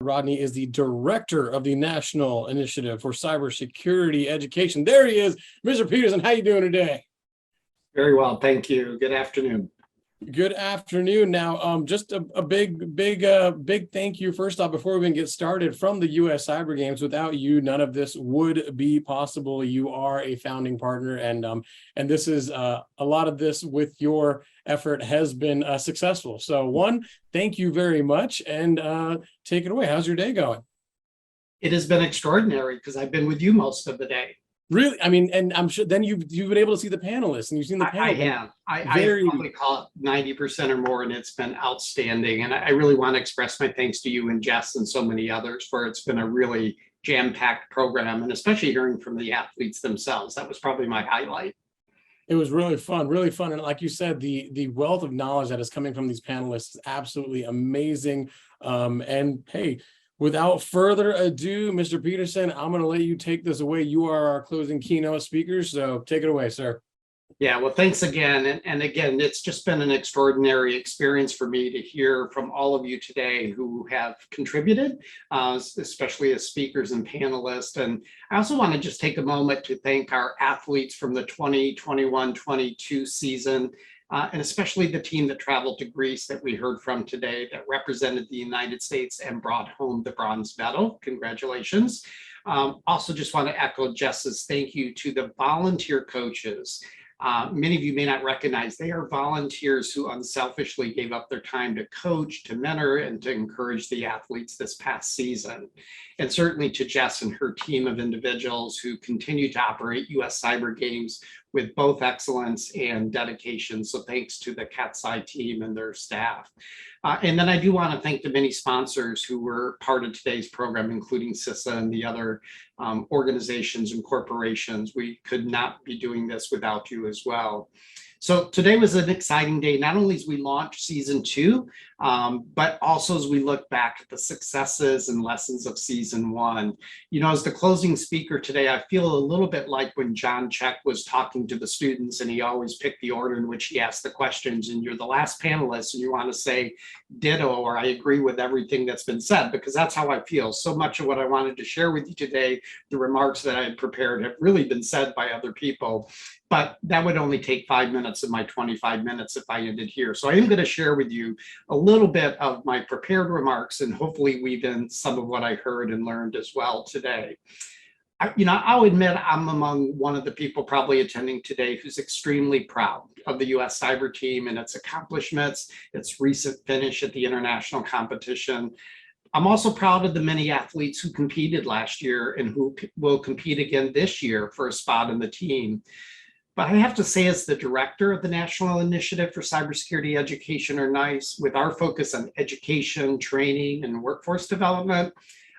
Rodney is the director of the National Initiative for Cybersecurity Education. There he is, Mr. Petersen. How you doing today? Very well, thank you. Good afternoon. Good afternoon. Now, just a big thank you first off before we even get started from the U.S. Cyber Games. Without you, none of this would be possible. You are a founding partner, and this is a lot of this with your effort has been successful. So, one, thank you very much, and take it away. How's your day going? It has been extraordinary because I've been with you most of the day. Really? I mean, and I'm sure then you've been able to see the panelists and you've seen the panel. I have. I probably call it 90% or more, and it's been outstanding. And I really want to express my thanks to you and Jess and so many others for it's been a really jam-packed program, and especially hearing from the athletes themselves. That was probably my highlight. It was really fun, really fun. And like you said, the wealth of knowledge that is coming from these panelists is absolutely amazing. And hey, without further ado, Mr. Petersen, I'm going to let you take this away. You are our closing keynote speaker, so take it away, sir. Yeah, well, thanks again. And again, it's just been an extraordinary experience for me to hear from all of you today who have contributed, especially as speakers and panelists. And I also want to just take a moment to thank our athletes from the 2021-22 season. And especially the team that traveled to Greece that we heard from today that represented the United States and brought home the bronze medal. Congratulations. Also just want to echo Jess's thank you to the volunteer coaches. Many of you may not recognize they are volunteers who unselfishly gave up their time to coach, to mentor, and to encourage the athletes this past season. And certainly to Jess and her team of individuals who continue to operate US Cyber Games with both excellence and dedication. So thanks to the CATSI team and their staff. And then I do want to thank the many sponsors who were part of today's program, including CISA and the other organizations and corporations. We could not be doing this without you as well. So today was an exciting day, not only as we launched season 2, but also as we look back at the successes and lessons of season 1. You know, as the closing speaker today, I feel a little bit like when John Check was talking to the students and he always picked the order in which he asked the questions, and you're the last panelist and you want to say ditto or I agree with everything that's been said, because that's how I feel. So much of what I wanted to share with you today, the remarks that I had prepared have really been said by other people. But that would only take 5 minutes of my 25 minutes if I ended here. So I am going to share with you a little bit of my prepared remarks and hopefully weave in some of what I heard and learned as well today. I'll admit I'm among one of the people probably attending today who's extremely proud of the US Cyber team and its accomplishments, its recent finish at the international competition. I'm also proud of the many athletes who competed last year and who will compete again this year for a spot in the team. But I have to say, as the director of the National Initiative for Cybersecurity Education, or NIST, with our focus on education, training, and workforce development,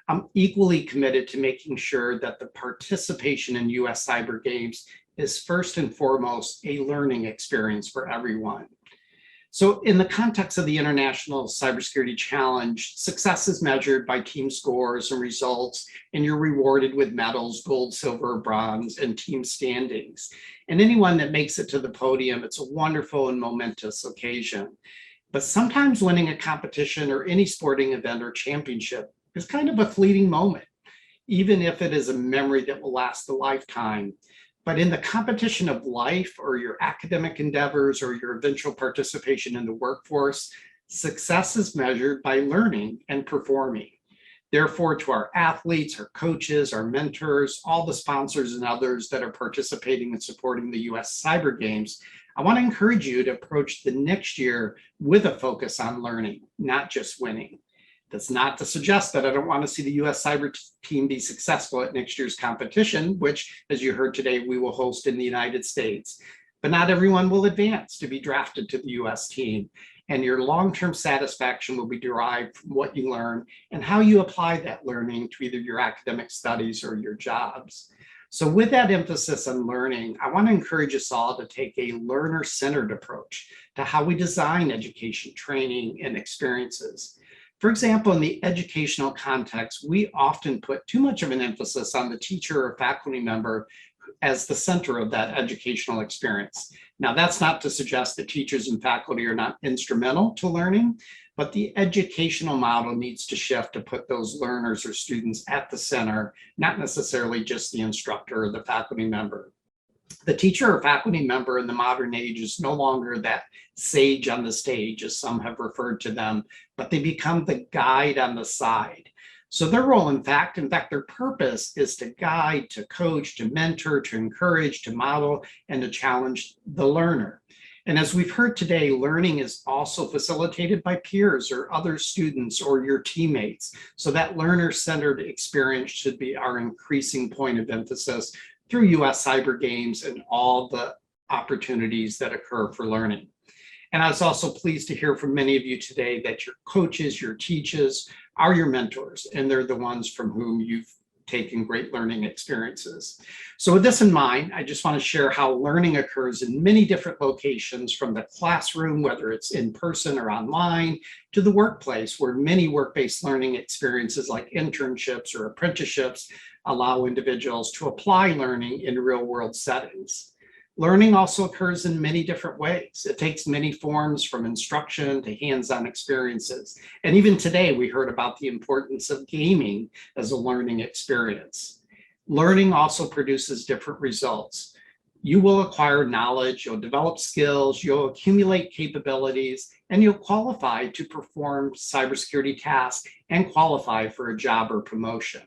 I'm equally committed to making sure that the participation in US Cyber Games is first and foremost a learning experience for everyone. So in the context of the International Cybersecurity Challenge, success is measured by team scores and results, and you're rewarded with medals, gold, silver, bronze, and team standings. And anyone that makes it to the podium, it's a wonderful and momentous occasion. But sometimes winning a competition or any sporting event or championship is kind of a fleeting moment, even if it is a memory that will last a lifetime. But in the competition of life or your academic endeavors or your eventual participation in the workforce, success is measured by learning and performing. Therefore, to our athletes, our coaches, our mentors, all the sponsors and others that are participating and supporting the US Cyber Games, I want to encourage you to approach the next year with a focus on learning, not just winning. That's not to suggest that I don't want to see the US Cyber team be successful at next year's competition, which, as you heard today, we will host in the United States. But not everyone will advance to be drafted to the US team. And your long-term satisfaction will be derived from what you learn and how you apply that learning to either your academic studies or your jobs. So with that emphasis on learning, I want to encourage us all to take a learner-centered approach to how we design education, training, and experiences. For example, in the educational context, we often put too much of an emphasis on the teacher or faculty member as the center of that educational experience. Now, that's not to suggest that teachers and faculty are not instrumental to learning, but the educational model needs to shift to put those learners or students at the center, not necessarily just the instructor or the faculty member. The teacher or faculty member in the modern age is no longer that sage on the stage, as some have referred to them, but they become the guide on the side. So their role, in fact, their purpose is to guide, to coach, to mentor, to encourage, to model, and to challenge the learner. And as we've heard today, learning is also facilitated by peers or other students or your teammates. So that learner-centered experience should be our increasing point of emphasis through US Cyber Games and all the opportunities that occur for learning. And I was also pleased to hear from many of you today that your coaches, your teachers are your mentors, and they're the ones from whom you've taken great learning experiences. So with this in mind, I just want to share how learning occurs in many different locations, from the classroom, whether it's in person or online, to the workplace, where many work-based learning experiences like internships or apprenticeships allow individuals to apply learning in real-world settings. Learning also occurs in many different ways. It takes many forms, from instruction to hands-on experiences. And even today, we heard about the importance of gaming as a learning experience. Learning also produces different results. You will acquire knowledge, you'll develop skills, you'll accumulate capabilities, and you'll qualify to perform cybersecurity tasks and qualify for a job or promotion.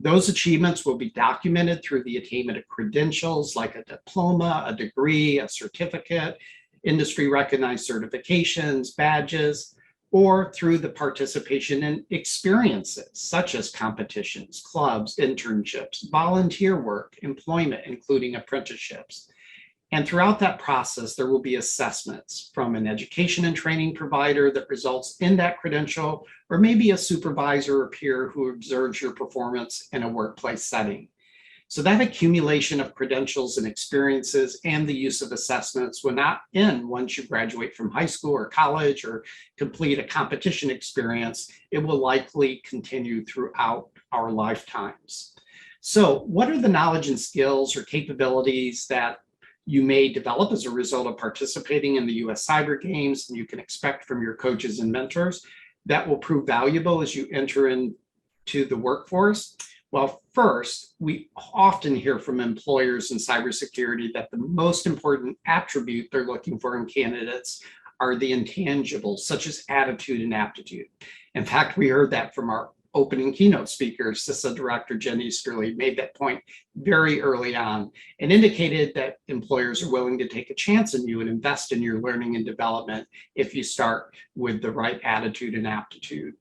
Those achievements will be documented through the attainment of credentials like a diploma, a degree, a certificate, industry recognized certifications, badges, or through the participation in experiences such as competitions, clubs, internships, volunteer work, employment, including apprenticeships. And throughout that process, there will be assessments from an education and training provider that results in that credential, or maybe a supervisor or peer who observes your performance in a workplace setting. So that accumulation of credentials and experiences and the use of assessments will not end once you graduate from high school or college or complete a competition experience. It will likely continue throughout our lifetimes. So what are the knowledge and skills or capabilities that you may develop as a result of participating in the US Cyber Games, and you can expect from your coaches and mentors that will prove valuable as you enter into the workforce? Well, first, we often hear from employers in cybersecurity that the most important attribute they're looking for in candidates are the intangibles, such as attitude and aptitude. In fact, we heard that from our opening keynote speaker, CISA Director Jen Easterly, made that point very early on and indicated that employers are willing to take a chance in you and invest in your learning and development if you start with the right attitude and aptitude.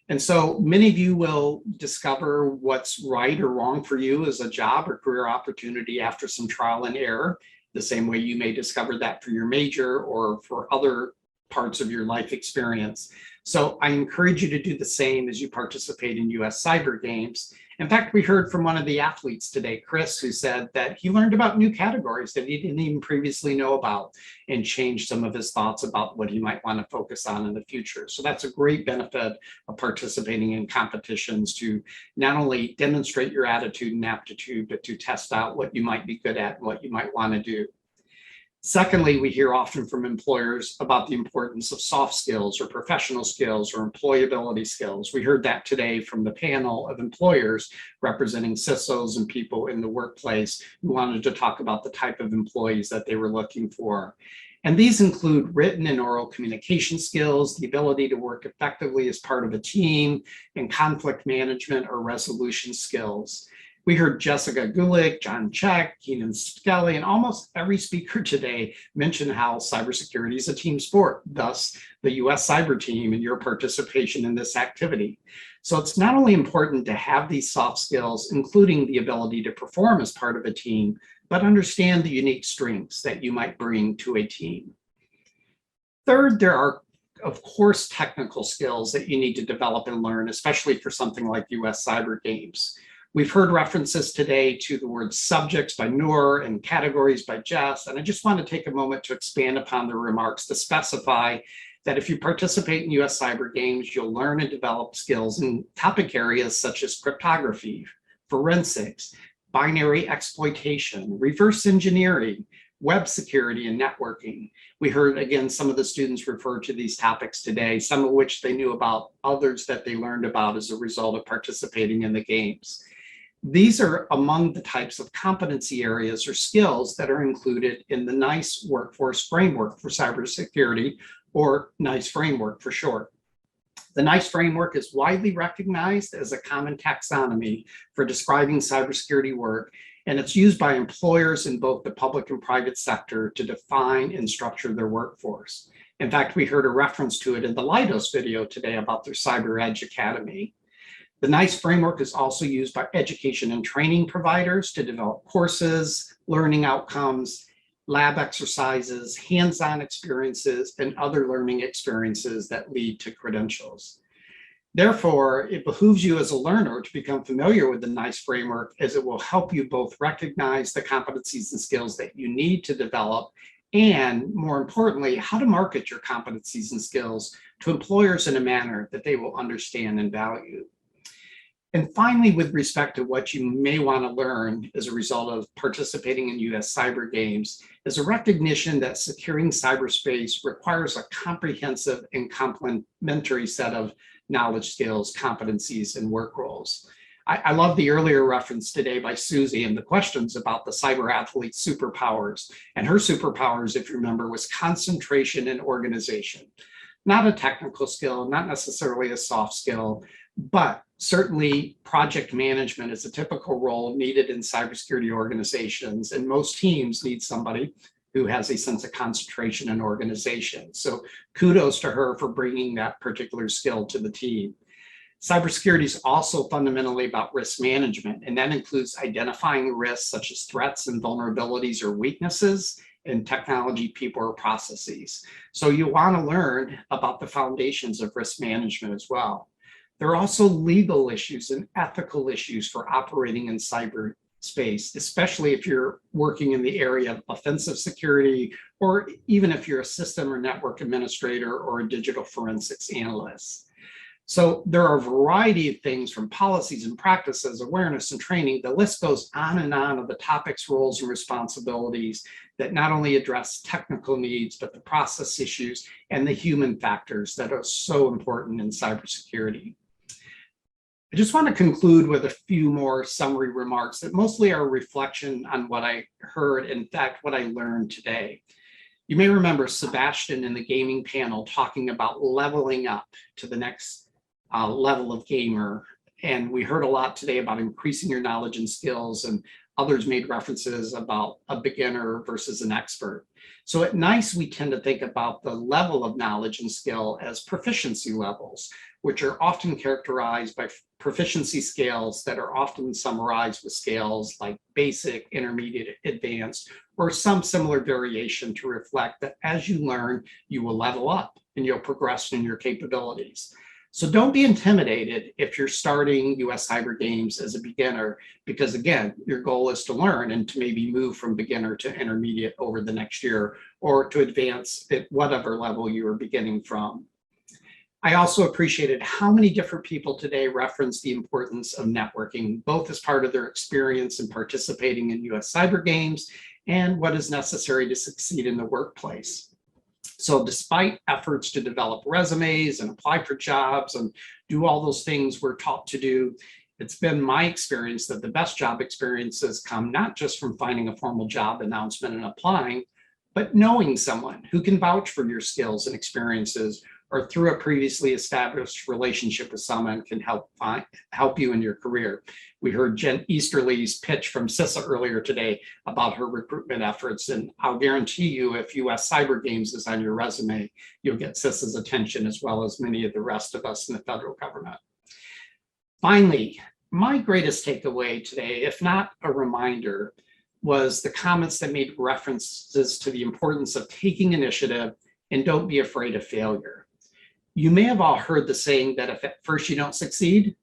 And so many of you will discover what's right or wrong for you as a job or career opportunity after some trial and error, the same way you may discover that for your major or for other parts of your life experience. So I encourage you to do the same as you participate in US Cyber Games. In fact, we heard from one of the athletes today, Chris, who said that he learned about new categories that he didn't even previously know about and changed some of his thoughts about what he might want to focus on in the future. So that's a great benefit of participating in competitions, to not only demonstrate your attitude and aptitude, but to test out what you might be good at and what you might want to do. Secondly, we hear often from employers about the importance of soft skills or professional skills or employability skills. We heard that today from the panel of employers representing CISOs and people in the workplace who wanted to talk about the type of employees that they were looking for. And these include written and oral communication skills, the ability to work effectively as part of a team, and conflict management or resolution skills. We heard Jessica Gulick, John Check, Keenan Skelly, and almost every speaker today mention how cybersecurity is a team sport, thus the US Cyber Team and your participation in this activity. So it's not only important to have these soft skills, including the ability to perform as part of a team, but understand the unique strengths that you might bring to a team. Third, there are, of course, technical skills that you need to develop and learn, especially for something like US Cyber Games. We've heard references today to the word subjects by Noor and categories by Jess, and I just want to take a moment to expand upon the remarks to specify that if you participate in US Cyber Games, you'll learn and develop skills in topic areas such as cryptography, forensics, binary exploitation, reverse engineering, web security, and networking. We heard, again, some of the students refer to these topics today, some of which they knew about, others that they learned about as a result of participating in the games. These are among the types of competency areas or skills that are included in the NIST Workforce Framework for Cybersecurity, or NIST Framework for short. The NIST framework is widely recognized as a common taxonomy for describing cybersecurity work, and it's used by employers in both the public and private sector to define and structure their workforce. In fact, we heard a reference to it in the Leidos video today about their Cyber Edge Academy. The NIST framework is also used by education and training providers to develop courses, learning outcomes, lab exercises, hands-on experiences, and other learning experiences that lead to credentials. Therefore, it behooves you as a learner to become familiar with the NIST framework, as it will help you both recognize the competencies and skills that you need to develop, and more importantly, how to market your competencies and skills to employers in a manner that they will understand and value. And finally, with respect to what you may want to learn as a result of participating in US Cyber Games, is a recognition that securing cyberspace requires a comprehensive and complementary set of knowledge, skills, competencies, and work roles. I love the earlier reference today by Susie and the questions about the cyber athlete superpowers. And her superpowers, if you remember, was concentration and organization. Not a technical skill, not necessarily a soft skill, but certainly project management is a typical role needed in cybersecurity organizations, and most teams need somebody who has a sense of concentration and organization. So kudos to her for bringing that particular skill to the team. Cybersecurity is also fundamentally about risk management, and that includes identifying risks such as threats and vulnerabilities or weaknesses in technology, people, or processes. So you want to learn about the foundations of risk management as well. There are also legal issues and ethical issues for operating in cyberspace, especially if you're working in the area of offensive security, or even if you're a system or network administrator or a digital forensics analyst. So there are a variety of things, from policies and practices, awareness and training. The list goes on and on of the topics, roles, and responsibilities that not only address technical needs, but the process issues and the human factors that are so important in cybersecurity. I just want to conclude with a few more summary remarks that mostly are a reflection on what I heard, in fact, what I learned today. You may remember Sebastian in the gaming panel talking about leveling up to the next level of gamer. And we heard a lot today about increasing your knowledge and skills, and others made references about a beginner versus an expert. So at NICE, we tend to think about the level of knowledge and skill as proficiency levels, which are often characterized by proficiency scales that are often summarized with scales like basic, intermediate, advanced, or some similar variation to reflect that as you learn, you will level up and you'll progress in your capabilities. So don't be intimidated if you're starting US Cyber Games as a beginner, because again, your goal is to learn and to maybe move from beginner to intermediate over the next year, or to advance at whatever level you are beginning from. I also appreciated how many different people today referenced the importance of networking, both as part of their experience in participating in US Cyber Games and what is necessary to succeed in the workplace. So despite efforts to develop resumes and apply for jobs and do all those things we're taught to do, it's been my experience that the best job experiences come not just from finding a formal job announcement and applying, but knowing someone who can vouch for your skills and experiences, or through a previously established relationship with someone can help you in your career. We heard Jen Easterly's pitch from CISA earlier today about her recruitment efforts, and I'll guarantee you if US Cyber Games is on your resume, you'll get CISA's attention as well as many of the rest of us in the federal government. Finally, my greatest takeaway today, if not a reminder, was the comments that made references to the importance of taking initiative and don't be afraid of failure. You may have all heard the saying that if at first you don't succeed,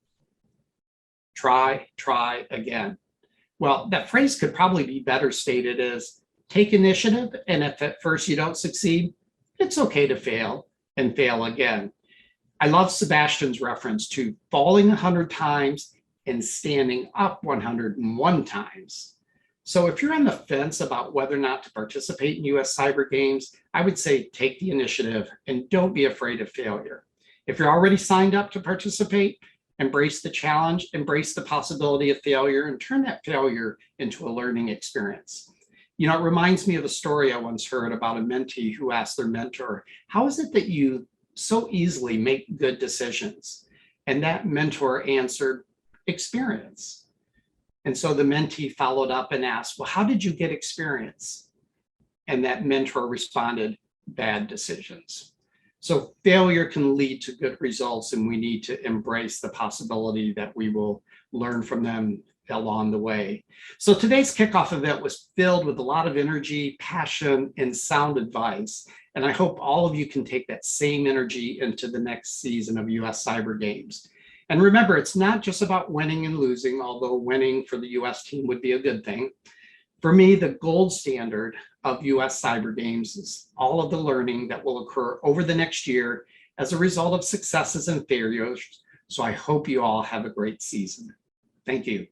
try again. Well, that phrase could probably be better stated as take initiative, and if at first you don't succeed, it's okay to fail and fail again. I love Sebastian's reference to falling 100 times and standing up 101 times. So if you're on the fence about whether or not to participate in US Cyber Games, I would say take the initiative and don't be afraid of failure. If you're already signed up to participate, embrace the challenge, embrace the possibility of failure, and turn that failure into a learning experience. You know, it reminds me of a story I once heard about a mentee who asked their mentor, how is it that you so easily make good decisions? And that mentor answered, experience. And so the mentee followed up and asked, well, how did you get experience? And that mentor responded, bad decisions. So failure can lead to good results, and we need to embrace the possibility that we will learn from them along the way. So today's kickoff event was filled with a lot of energy, passion, and sound advice. And I hope all of you can take that same energy into the next season of US Cyber Games. And remember, it's not just about winning and losing, although winning for the US team would be a good thing. For me, the gold standard of US Cyber Games is all of the learning that will occur over the next year as a result of successes and failures. So I hope you all have a great season. Thank you.